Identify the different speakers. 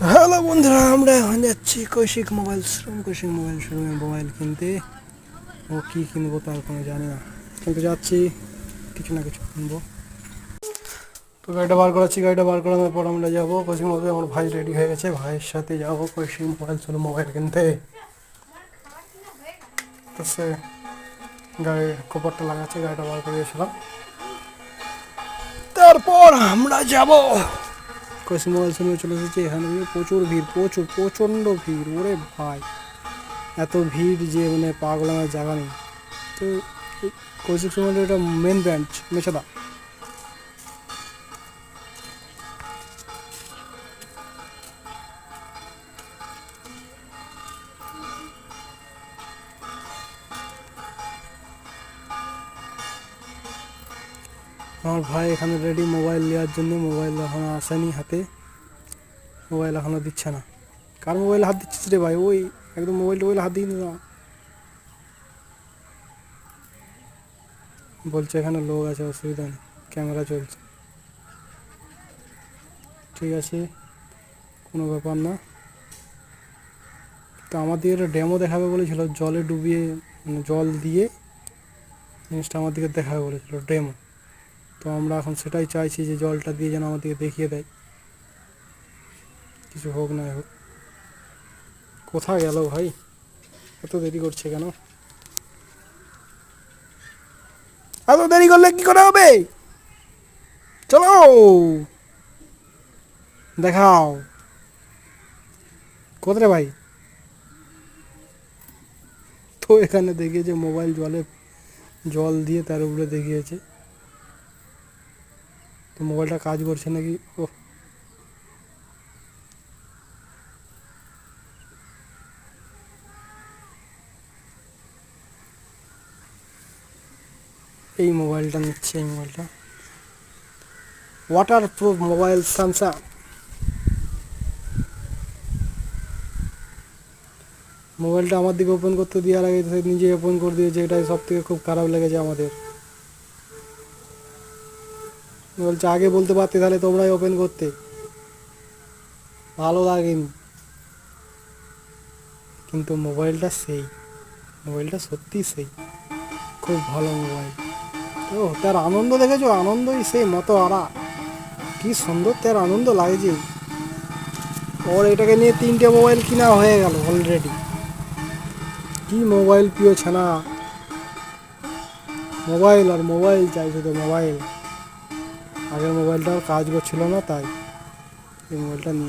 Speaker 1: Hello বন্ধুরা, আমরা এখন যাচ্ছি কৌশিক মোবাইল শোরুমে মোবাইল কিনতে। ও কী কিনবো তার কোনো জানি না, কিন্তু যাচ্ছি কিছু না কিছু কিনবো। তো গাড়িটা বার করাচ্ছি, গাড়িটা বার করানোর পর আমরা যাবো কৌশিক মোবাইল। আমার ভাই রেডি হয়ে গেছে, ভাইয়ের সাথে যাবো কৌশিক মোবাইল শোরুম মোবাইল কিনতে। তো সে গাড়ির কপারটা লাগাচ্ছে, গাড়িটা বার করে গেছিলাম, তারপর আমরা যাবো কৌশিক মোবাইল শোরুমে। চলে এসেছি, এখানে প্রচুর ভিড়, প্রচণ্ড ভিড়। ওরে ভাই, এত ভিড় যে মানে পাগল আমার জায়গা নেই। তো কৌশিক মোবাইলের এটা মেন ব্রাঞ্চ মেছাদা। আমার ভাই এখানে রেডি মোবাইল নেওয়ার জন্য। মোবাইল এখনো আসেনি হাতে, মোবাইল এখনো দিচ্ছে না। কার মোবাইলে হাত দিচ্ছিস রে ভাই? ওই একদম মোবাইল হাত দিই না। বলছে এখানে লোক আছে, অসুবিধা নেই, ক্যামেরা চলছে। ঠিক আছে, কোনো ব্যাপার না। তো আমাদের একটা ডেমো দেখাবে বলেছিল, জলে ডুবিয়ে মানে জল দিয়ে জিনিসটা আমার দিকে দেখাবে বলেছিল, ডেমো। তো আমরা এখন সেটাই চাইছি, যে জলটা দিয়ে যেন আমাদেরকে দেখিয়ে দেয়, কিছু হোক না হোক। কোথায় গেল ভাই? এত দেরি করছে কেন? এত দেরি করলে কি করে হবে? চলো দেখাও। কোথায় ভাই? তো এখানে দেখিয়েছে মোবাইল জল দিয়ে তার উপরে দেখিয়েছে। তো মোবাইলটা কাজ করছে নাকি? ও, এই মোবাইলটা নিচ্ছে, এই মোবাইলটা ওয়াটার প্রুফ মোবাইল স্যামসাং। মোবাইলটা আমার দিকে ওপেন করতে দেওয়ার আগে সে নিজে ওপেন করে দিয়েছে, এটাই সব থেকে খুব খারাপ লেগেছে আমাদের। বলছে আগে বলতে পারতে, তাহলে তোমরাই ওপেন করতে। ভালো লাগেনি, কিন্তু মোবাইলটা সত্যি সেই খুব ভালো মোবাইল। ও তার আনন্দ দেখেছো? আনন্দই সেই মতো আরা, কি সুন্দর তার আনন্দ লাগছে। ওর এটাকে নিয়ে 3টে মোবাইল কিনা হয়ে গেল অলরেডি। কি মোবাইল প্রিয় ছানা, মোবাইল আর মোবাইল চাই, শুধু মোবাইল। আগের মোবাইলটাও কাজ করছিল না, তাই এই মোবাইলটা নিয়ে।